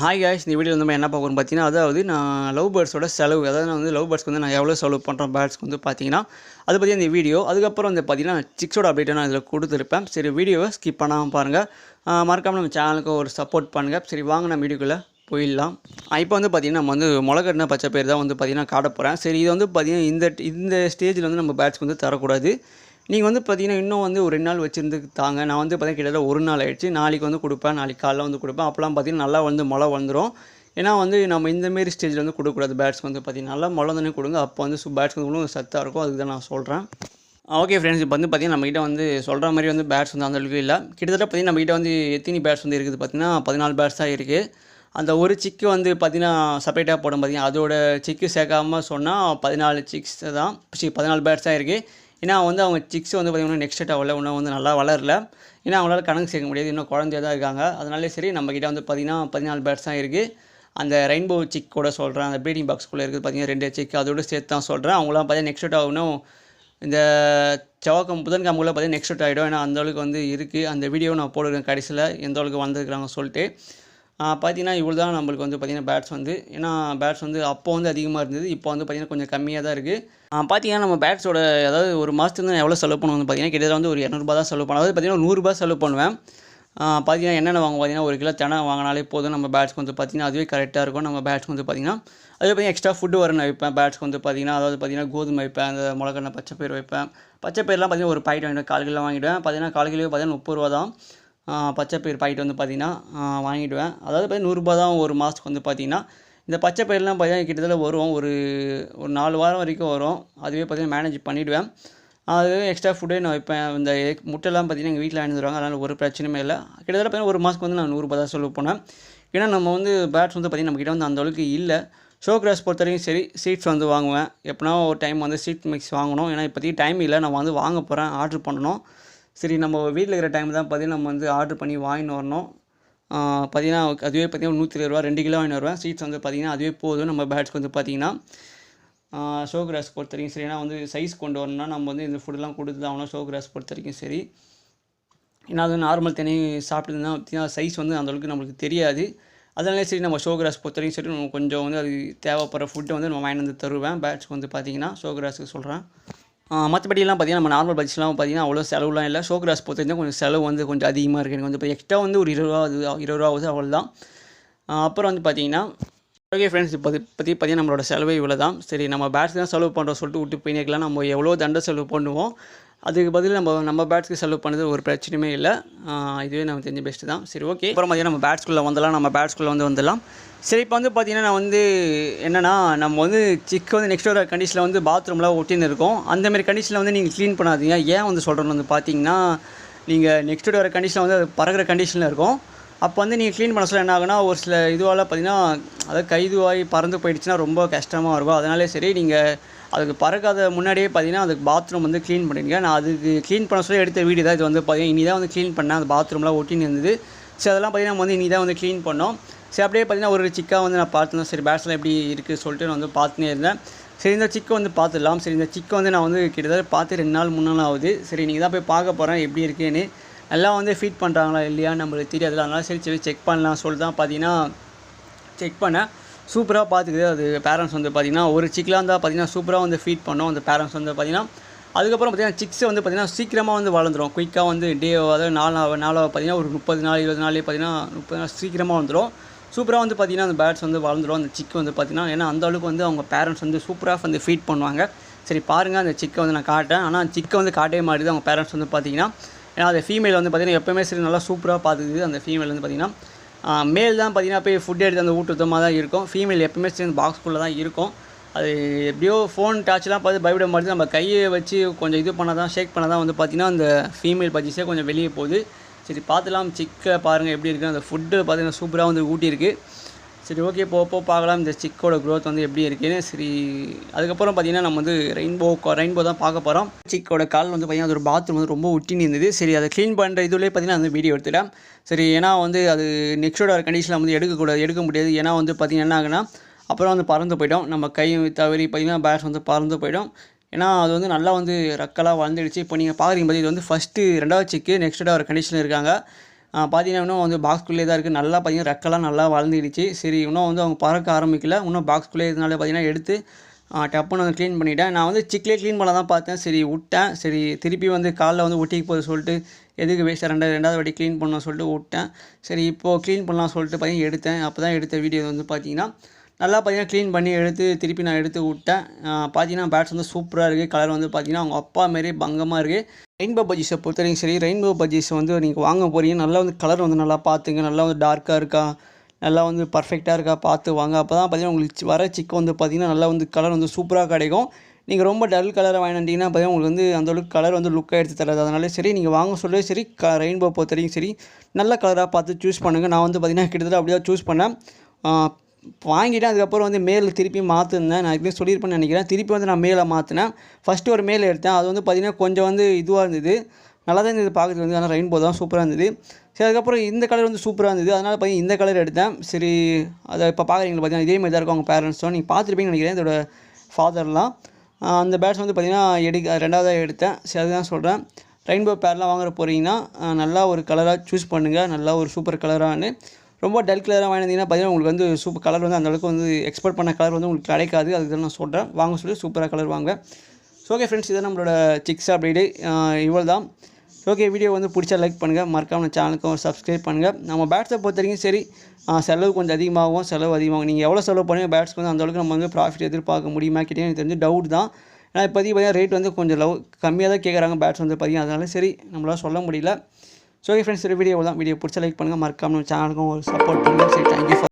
Hi guys, இந்த video நம்ம என்ன பார்க்கணும் பார்த்தீங்கன்னா, அதாவது நான் லவ் பேர்ட்ஸோட செலவு, அதாவது நான் வந்து லவ் பேர்ட்ஸ்க்கு வந்து நான் எவ்வளோ செலவு பண்ணுறேன் பேர்ட்ஸ்க்கு வந்து பார்த்தீங்கன்னா, அதை பற்றி இந்த வீடியோ. அதுக்கப்புறம் வந்து பார்த்தீங்கன்னா சிக்ஸோட அப்டேட்டை நான் இதில் கொடுத்துருப்பேன். சரி, வீடியோவை ஸ்கிப் பண்ணாமல் பாருங்கள். மறக்காமல் நம்ம சேனலுக்கு ஒரு சப்போர்ட் பண்ணுங்கள். சரி, வாங்க நம்ம வீடியோக்குள்ளே போயிடலாம். இப்போ வந்து பார்த்திங்கன்னா நம்ம வந்து முளைக்கட்டின பச்சை பயிர் தான் வந்து பார்த்திங்கன்னா காட்ட போகிறேன். சரி, இது வந்து பார்த்திங்கன்னா இந்த ஸ்டேஜில் வந்து நம்ம பேர்ட்ஸ்க்கு வந்து தரக்கூடாது. நீங்கள் வந்து பார்த்திங்கன்னா இன்னும் வந்து ஒரு 2 நாள் வச்சுருந்து தாங்க. நான் வந்து பார்த்திங்கன்னா கிட்டத்தட்ட 1 நாள் ஆகிடுச்சு. நாளைக்கு வந்து கொடுப்பேன், நாளைக்கு காலைல வந்து கொடுப்பேன். அப்போலாம் பார்த்திங்கன்னா நல்லா வந்து முளை வந்துடும். ஏன்னா வந்து நம்ம இந்தமாரி ஸ்டேஜில் வந்து கொடுக்கக்கூடாது. பேட்ஸ்க்கு வந்து பார்த்திங்கன்னா நல்லா முளை தானே கொடுங்க. அப்போ வந்து பேட்ஸ்க்கு வந்து சத்தாக இருக்கும். அதுக்கு தான் நான் சொல்கிறேன். ஓகே ஃப்ரெண்ட்ஸ், இப்போ வந்து பார்த்திங்கன்னா நம்மகிட்ட வந்து சொல்கிற மாதிரி வந்து பேட்ஸ் வந்து அந்தளவுக்கு இல்லை. கிட்டத்தட்ட பார்த்திங்கன்னா நம்மகிட்ட வந்து எத்தனை பேட்ஸ் வந்து இருக்குது பார்த்திங்கன்னா 14 பேட்ஸ் தான் இருக்குது. அந்த ஒரு சிக்கு வந்து பார்த்திங்கன்னா செப்பரேட்டாக போடும் பார்த்திங்கன்னா அதோட சிக்கு சேர்க்காமல் சொன்னால் 14 சிக்ஸ் தான் 14 பேட்ஸ் தான் இருக்குது. ஏன்னா வந்து அவங்க சிக்ஸ் வந்து பார்த்திங்கன்னா நெக்ஸ்ட் ஆகல, இன்னும் வந்து நல்லா வளரல. ஏன்னா அவங்களால கணக்கு சேர்க்க முடியாது, இன்னும் குழந்தையாக தான் இருக்காங்க. அதனாலே சரி, நம்மக்கிட்ட வந்து பார்த்திங்கன்னா 14 பேட்ஸ் தான் இருக்குது. அந்த ரெயின்போ சிக் கூட சொல்கிறேன், அந்த ப்ரீடிங் பாக்ஸ்குள்ளே இருக்குது பார்த்திங்கன்னா 2 சிக், அதோடு சேர்த்து தான் சொல்கிறேன். அவங்களாம் பார்த்திங்கன்னா நெக்ஸ்ட் ஆகணும். இந்த புதன்கிழமைக்குள்ளே பார்த்திங்கன்னா நெக்ஸ்ட் ஆகிடும். ஏன்னா அந்தளவுக்கு வந்து இருக்குது. அந்த வீடியோ நான் போடுறேன் கடைசியில் எந்த அளவுக்கு வந்திருக்கிறாங்க சொல்லிட்டு. பார்த்திங்கன்னா இவ்வளோ தான் நம்மளுக்கு வந்து பார்த்திங்கன்னா பேட்ஸ் வந்து. ஏன்னா பேட்ஸ் வந்து அப்போ வந்து அதிகமாக இருந்தது, இப்போ வந்து பார்த்திங்கன்னா கொஞ்சம் கம்மியாக தான் இருக்குது. பார்த்திங்கன்னா நம்ம பேட்ஸோட அதாவது ஒரு மாதத்துக்கு நான் எவ்வளோ செலவு பண்ணுவோம் பார்த்திங்கன்னா கிட்டத்தட்ட வந்து ஒரு 200 தான் செலவு பண்ணுவேன். அதாவது பார்த்திங்கன்னா 100 செலவு பண்ணுவேன். பார்த்திங்கன்னா என்னென்ன வாங்க பார்த்திங்கன்னா 1 கிலோ தெனை வாங்கினாலே போதும் நம்ம பேட்ஸ்க்கு வந்து பார்த்திங்கன்னா அதுவே கரெக்டாக இருக்கும். நம்ம பேட்ஸ்க்கு வந்து பார்த்திங்கன்னா அதே பார்த்திங்கன்னா எக்ஸ்ட்ரா ஃபுட்டு வர நான் வைப்பேன் பேட்ஸ்க்கு வந்து பார்த்திங்கன்னா. அதாவது பார்த்திங்கன்னா கோதுமை வைப்பேன், அந்த முளைக்கட்டின பச்சை பயிர் வைப்பேன். பச்சை பயிரெலாம் பார்த்திங்கன்னா ஒரு பாக்கெட் வாங்கிடுவேன், 1/4 கிலோ வாங்கிடுவேன். பார்த்திங்கன்னா 1/4 கிலோ பார்த்திங்கன்னா 30 ரூபா தான். பச்சை பயிர் பாக்கெட் வந்து பார்த்திங்கன்னா வாங்கிடுவேன். அதாவது பார்த்திங்கன்னா 100 ரூபா தான் ஒரு மாதத்துக்கு வந்து பார்த்திங்கன்னா. இந்த பச்சை பயிரெலாம் பார்த்திங்கன்னா கிட்டத்தட்ட வரும் ஒரு 4 வாரம் வரைக்கும் வரும். அதுவே பார்த்திங்கன்னா மேனேஜ் பண்ணிவிடுவேன். அதுவே எக்ஸ்ட்ரா ஃபுட்டே நான் வைப்பேன். இந்த முட்டைலாம் பார்த்திங்கன்னா எங்கள் வீட்டில் வாங்கிட்டு வருவாங்க, அதனால் ஒரு பிரச்சனையுமே இல்லை. கிட்டத்தட்ட பார்த்திங்கன்னா ஒரு மாதத்துக்கு வந்து நான் 100 ரூபா தான் செலவு பண்ணேன். ஏன்னா நம்ம வந்து பேட்ஸ் வந்து பார்த்திங்கன்னா நம்மக்கிட்ட வந்து அந்தளவுக்கு இல்லை. ஷோ கிராஸ் பொறுத்த வரைக்கும் சரி, சீட்ஸ் வந்து வாங்குவேன். எப்போனா ஒரு டைம் வந்து சீட் மிக்ஸ் வாங்கணும். ஏன்னா இப்போதைக்கு டைம் இல்லை, நான் வந்து வாங்க போகிறேன், ஆர்டர் பண்ணணும். சரி, நம்ம வீட்டில் இருக்கிற டைம் தான் பார்த்திங்கன்னா நம்ம வந்து ஆர்டர் பண்ணி வாங்கின்னு வரணும். பார்த்திங்கன்னா அதுவே பார்த்திங்கன்னா 120 ரூபா 2 கிலோ வாங்கின்னு வருவேன். சீட்ஸ் வந்து பார்த்திங்கன்னா அதுவே போதும் நம்ம பேட்ஸ்க்கு வந்து பார்த்திங்கன்னா. ஷோ கிராஸ் பொறுத்த வரைக்கும் சரி, ஏன்னா வந்து சைஸ் கொண்டு வரணும்னா நம்ம வந்து இந்த ஃபுட்டெல்லாம் கொடுத்து தான் ஆகணும். ஷோ கிராஸ் பொறுத்த வரைக்கும் சரி, ஏன்னா அது நார்மல் தண்ணி சாப்பிட்டுருந்தா பார்த்திங்கன்னா சைஸ் வந்து அந்தளவுக்கு நம்மளுக்கு தெரியாது. அதனாலே சரி, நம்ம ஷோ கிராஸ் பொறுத்த வரைக்கும் சரி, நம்ம கொஞ்சம் வந்து அது தேவைப்படுற ஃபுட்டை வந்து நம்ம வாங்கிட்டு வந்து தருவேன் பேட்ஸ்க்கு வந்து பார்த்திங்கன்னா. ஷோ கிராஸுக்கு சொல்கிறேன். மற்றபடியெல்லாம் பார்த்திங்கன்னா நம்ம நார்மல் பட்ஜெட்லாம் பார்த்திங்கன்னா அவ்வளோ செலவுலாம் இல்லை. ஷோ கிராஸ் பொறுத்த வரைக்கும் கொஞ்சம் செலவு வந்து கொஞ்சம் அதிகமாக இருக்குது. எனக்கு வந்து இப்போ எக்ஸ்ட்ரா வந்து ஒரு 20 ரூபா ஆகுது, அவ்வளோதான். அப்புறம் வந்து பார்த்திங்கன்னா ஓகே ஃப்ரெண்ட்ஸ், இப்போ பார்த்திங்கன்னா நம்மளோட செலவே இவ்வளோ தான். சரி, நம்ம பேட்ஸ் தான் செலவு பண்ணுறோம் சொல்லிட்டு விட்டு போயினே இருக்கலாம். நம்ம எவ்வளோ தண்டை செலவு பண்ணுவோம், அதுக்கு பதில் நம்ம பேட்ஸ்க்கு செலவு பண்ணது ஒரு பிரச்சனையுமே இல்லை. இதுவே நம்ம தெரிஞ்ச பெஸ்ட்டு தான். சரி, ஓகே. அப்புறம் பார்த்திங்கன்னா நம்ம பேட்ஸ்குள்ளே வந்துடலாம். சரி, இப்போ வந்து பார்த்திங்கன்னா நான் வந்து என்னென்னா, நம்ம வந்து சிக்கு வந்து நெக்ஸ்ட் ஒரு கண்டிஷனில் வந்து பாத்ரூம்லாம் ஒட்டின்னு இருக்கும். அந்தமாரி கண்டிஷனில் வந்து நீங்கள் க்ளீன் பண்ணாதீங்க. ஏன் வந்து சொல்கிறேன்னு வந்து பார்த்திங்கன்னா, நீங்கள் நெக்ஸ்ட் வர கண்டிஷனில் வந்து அது பறக்கிற கண்டிஷனில் இருக்கும். அப்போ வந்து நீங்கள் க்ளீன் பண்ண சொல்ல என்ன ஆகுனா, ஒரு சில இதுவால் பார்த்திங்கன்னா அதாவது கைதுவாகி பறந்து போயிடுச்சுன்னா ரொம்ப கஷ்டமாக இருக்கும். அதனாலே சரி, நீங்கள் அதுக்கு பறக்காத முன்னாடியே பார்த்திங்கன்னா அதுக்கு பாத்ரூம் வந்து க்ளீன் பண்ணிடுங்க. நான் அதுக்கு க்ளீன் பண்ண சொல்லி எடுத்த வீடியோ தான் இது வந்து பார்த்திங்கன்னா. இனி தான் வந்து க்ளீன் பண்ணேன், அந்த பாத்ரூம்லாம் ஒட்டின்னு இருந்தது. சரி, அதெல்லாம் பார்த்திங்கன்னா நம்ம வந்து இனி தான் வந்து க்ளீன் பண்ணோம். சரி, அப்படியே பார்த்திங்கன்னா ஒரு சிக்காக வந்து நான் பார்த்துருந்தேன். சரி, பேட்ஸ்லாம் எப்படி இருக்குது சொல்லிட்டு நான் வந்து பார்த்துனே இருந்தேன். சரி, இந்த சிக்கை வந்து பார்த்துடலாம். சரி, இந்த சிக்கை வந்து நான் வந்து கிட்டத்தட்ட பார்த்து 2 நாள் 3 நாள் ஆகுது. சரி, நீங்கள் தான் போய் பார்க்க போகிறேன் எப்படி இருக்குன்னு. நல்லா வந்து ஃபீட் பண்ணுறாங்களா இல்லையா நம்மளுக்கு தெரியாதுல, அதனால சரி செக் பண்ணலாம் சொல்லிட்டு தான் பார்த்திங்கன்னா செக் பண்ணேன். சூப்பராக பார்த்துக்குது. அது பேரண்ட்ஸ் வந்து பார்த்திங்கன்னா ஒரு சிக்கெலாம் இருந்தால் பார்த்திங்கன்னா சூப்பராக வந்து ஃபீட் பண்ணோம் அந்த பேரண்ட்ஸ் வந்து பார்த்திங்கன்னா. அதுக்கப்புறம் பார்த்திங்கன்னா சிக்ஸை வந்து பார்த்திங்கன்னா சீக்கிரமாக வந்து வளர்ந்துடும். குயிக்காக வந்து அதாவது நாளாக பார்த்திங்கன்னா ஒரு 30 நாள் 20 நாள்லேயே பார்த்திங்கன்னா 30 நாள் சீக்கிரமாக வந்துடும். சூப்பராக வந்து பார்த்திங்கன்னா அந்த பேட்ஸ் வந்து வளர்ந்துடும் அந்த சிக்கு வந்து பார்த்திங்கன்னா. ஏன்னா அந்த அளவுக்கு வந்து அவங்க பேரண்ட்ஸ் வந்து சூப்பராக வந்து ஃபீட் பண்ணுவாங்க. சரி, பாருங்கள், அந்த சிக்கை வந்து நான் காட்டேன். ஆனால் சிக்கை வந்து காட்டவே மாட்டேது அவங்க பேரண்ட்ஸ் வந்து பார்த்திங்கன்னா. ஏன்னா அந்த ஃபீமேல் வந்து பார்த்திங்கன்னா எப்போயுமே சரி நல்லா சூப்பராக பார்த்துக்குது. அந்த ஃபீமேல் வந்து பார்த்திங்கன்னா மேல் தான் பார்த்திங்கன்னா போய் ஃபுட் எடுத்து அந்த ஊட்டமாக தான் இருக்கும். ஃபீமேல் எப்போயுமே சரி அந்த பாக்ஸ்குள்ளே தான் இருக்கும். அது எப்படியோ ஃபோன் டாச்லாம் பார்த்து பயப்பட மாட்டேது. நம்ம கையை வச்சு கொஞ்சம் இது பண்ணால் தான், ஷேக் பண்ணால் தான் வந்து பார்த்திங்கன்னா அந்த ஃபீமேல் பஜ்ஜீஸே கொஞ்சம் வெளியே போகுது. சரி, பார்த்துலாம். சிக்கை பாருங்கள் எப்படி இருக்குது. அந்த ஃபுட்டு பார்த்திங்கன்னா சூப்பராக வந்து ஊட்டியிருக்கு. சரி, ஓகே, போக பார்க்கலாம் இந்த சிக்கோட க்ரோத் வந்து எப்படி இருக்குன்னு. சரி, அதுக்கப்புறம் பார்த்திங்கன்னா நம்ம வந்து ரெயின்போ தான் பார்க்க போகிறோம். சிக்கோட கால் வந்து பார்த்திங்கன்னா அது ஒரு பாத்ரூம் வந்து ரொம்ப ஒட்டின்னு இருந்தது. சரி, அதை க்ளீன் பண்ணுற இதுலேயே பார்த்திங்கன்னா அந்த வீடியோ எடுத்துட்டேன். சரி, ஏன்னா வந்து அது நெக்ஸ்டோட கண்டிஷனில் வந்து எடுக்க முடியாது. ஏன்னா வந்து பார்த்திங்கன்னா என்ன ஆகுனா அப்புறம் வந்து பறந்து போய்டும். நம்ம கை தவறி பார்த்திங்கன்னா பேட்ஸ் வந்து பறந்து போய்டும். ஏன்னா அது வந்து நல்லா வந்து ரெக்கெல்லாம் வளர்ந்துடுச்சு. இப்போ நீங்கள் பார்க்குறீங்க பார்த்திங்கன்னா இது வந்து ஃபஸ்ட்டு 2வது சிக்கு நெக்ஸ்ட் ஒரு கண்டிஷனில் இருக்காங்க. பார்த்தீங்கன்னா இன்னும் வந்து பாக்ஸ்குள்ளே தான் இருக்குது. நல்லா பார்த்தீங்கன்னா ரெக்கெல்லாம் நல்லா வளர்ந்துடுச்சு. சரி இன்னும் வந்து அவங்க பறக்க ஆரம்பிக்கல. இன்னும் பாக்ஸ்குள்ளே இதனால பார்த்தீங்கன்னா எடுத்து டப்புன்னு வந்து க்ளீன் பண்ணிவிட்டேன். நான் வந்து சிக்லேயே க்ளீன் பண்ண தான் பார்த்தேன். சரி விட்டேன். சரி திருப்பி வந்து காலைல வந்து ஒட்டிக்க போகுது சொல்லிட்டு எதுக்கு வேஸ்ட்டாக ரெண்டாவது வாட்டி க்ளீன் பண்ணணும் சொல்லிட்டு விட்டேன். சரி இப்போது க்ளீன் பண்ணலாம் சொல்லிட்டு பார்த்தீங்கன்னா எடுத்தேன். அப்போ தான் எடுத்த வீடியோ வந்து பார்த்தீங்கன்னா நல்லா பார்த்தீங்கன்னா க்ளீன் பண்ணி எடுத்து திருப்பி நான் எடுத்து விட்டேன். பார்த்தீங்கன்னா பேட்ஸ் வந்து சூப்பராக இருக்குது. கலர் வந்து பார்த்தீங்கன்னா அவங்க அப்பா மாரி பங்கமாக இருக்குது. ரெயின்போ பஜ்ஜீஸை பொறுத்தவரைக்கும் சரி, ரெயின்போ பஜ்ஜீஸ் வந்து நீங்கள் வாங்க போகிறீங்க நல்லா வந்து கலர் வந்து நல்லா பார்த்துங்க. நல்லா வந்து டார்க்காக இருக்கா, நல்லா வந்து பர்ஃபெக்டாக இருக்கா பார்த்து வாங்க. அப்போ தான் பார்த்தீங்கன்னா உங்களுக்கு வர சிக்கு வந்து பார்த்தீங்கன்னா நல்லா வந்து கலர் வந்து சூப்பராக கிடைக்கும். நீங்கள் ரொம்ப டல் கலரை வாங்கினீங்கன்னா பார்த்தீங்கன்னா உங்களுக்கு வந்து அந்தளவுக்கு கலர் வந்து லுக்காக எடுத்து தராது. அதனால சரி நீங்கள் வாங்க சொல்லவே சரி ரெயின்போ பொறுத்தவரைக்கும் சரி நல்ல கலராக பார்த்து சூஸ் பண்ணுங்கள். நான் வந்து பார்த்தீங்கன்னா கிட்டத்தட்ட அப்படியே சூஸ் பண்ணேன். வாங்கிட்டேன். அதுக்கப்புறம் வந்து மேல் திருப்பி மாற்றிருந்தேன். நான் இதுலேயும் சொல்லியிருப்பேன்னு நினைக்கிறேன். திருப்பி வந்து நான் மேலே மாற்றினேன். ஃபஸ்ட்டு ஒரு மேல் எடுத்தேன். அது வந்து பார்த்திங்கன்னா கொஞ்சம் வந்து இதுவாக இருந்தது. நல்லா தான் இருந்தது பார்க்குறது வந்து. ஆனால் ரெயின்போ தான் சூப்பராக இருந்தது. சரி அதுக்கப்புறம் இந்த கலர் வந்து சூப்பராக இருந்தது. அதனால் பார்த்தீங்கன்னா இந்த கலர் எடுத்தேன். சரி அதை இப்போ பார்க்குறீங்களா பார்த்தீங்கன்னா இதே மாதிரி தான் இருக்கும் அவங்க பேரண்ட்ஸும். நீங்கள் பார்த்துருப்பீங்கன்னு நினைக்கிறேன் இதோட ஃபாதர்லாம். அந்த பேட்ஸ் வந்து பார்த்திங்கன்னா ரெண்டாவதாக எடுத்தேன். சரி அதுதான் சொல்கிறேன். ரெயின்போ பேர்லாம் வாங்குற போகிறீங்கன்னா நல்லா ஒரு கலராக சூஸ் பண்ணுங்கள். நல்லா ஒரு சூப்பர் கலரானு. ரொம்ப டல் கலராக வாங்கினீங்கன்னா பார்த்தீங்கன்னா உங்களுக்கு வந்து சூப்பர் கலர் வந்து அந்தளவுக்கு வந்து எக்ஸ்பெக்ட் பண்ண கலர் வந்து உங்களுக்கு கிடைக்காது. அதுக்கு தான் நான் சொல்கிறேன். வாங்க சொல்லி சூப்பராக கலர் வாங்க. ஸோ ஓகே ஃப்ரெண்ட்ஸ், இதான் நம்மளோட சிக்ஸ் அப்டேட்டு இவ்வளோ தான். ஓகே வீடியோ வந்து பிடிச்சா லைக் பண்ணுங்கள். மறக்காம நம்ம சேனலுக்கும் சப்ஸ்கிரைப் பண்ணுங்கள். நம்ம பேட்ஸை பொறுத்த வரைக்கும் சரி செலவு கொஞ்சம் அதிகமாகும். செலவு அதிகமாகும். நீங்கள் எவ்வளோ செலவு பண்ணுங்கள் பேட்ஸ்க்கு வந்து அந்தளவுக்கு நம்ம வந்து ப்ராஃபிட் எதிர்பார்க்க முடியுமா கேட்டீங்க எனக்கு தெரிஞ்சு டவுட் தான். ஏன்னா இப்போதைக்கு பார்த்தீங்கன்னா ரேட் வந்து கொஞ்சம் கம்மியாக தான் கேட்குறாங்க பேட்ஸ் வந்து பார்த்தீங்கன்னா. அதனால சரி நம்மளால் சொல்ல முடியல. ஸோ ஓகே ஃப்ரெண்ட்ஸ், வீடியோ தான். வீடியோ பிடிச்ச லைக் பண்ணுங்கள். மறக்காம நம்ம சேனலுக்கும் ஒரு சப்போர்ட் பண்ணுங்கள். சரி தேங்க்யூ ஃபார்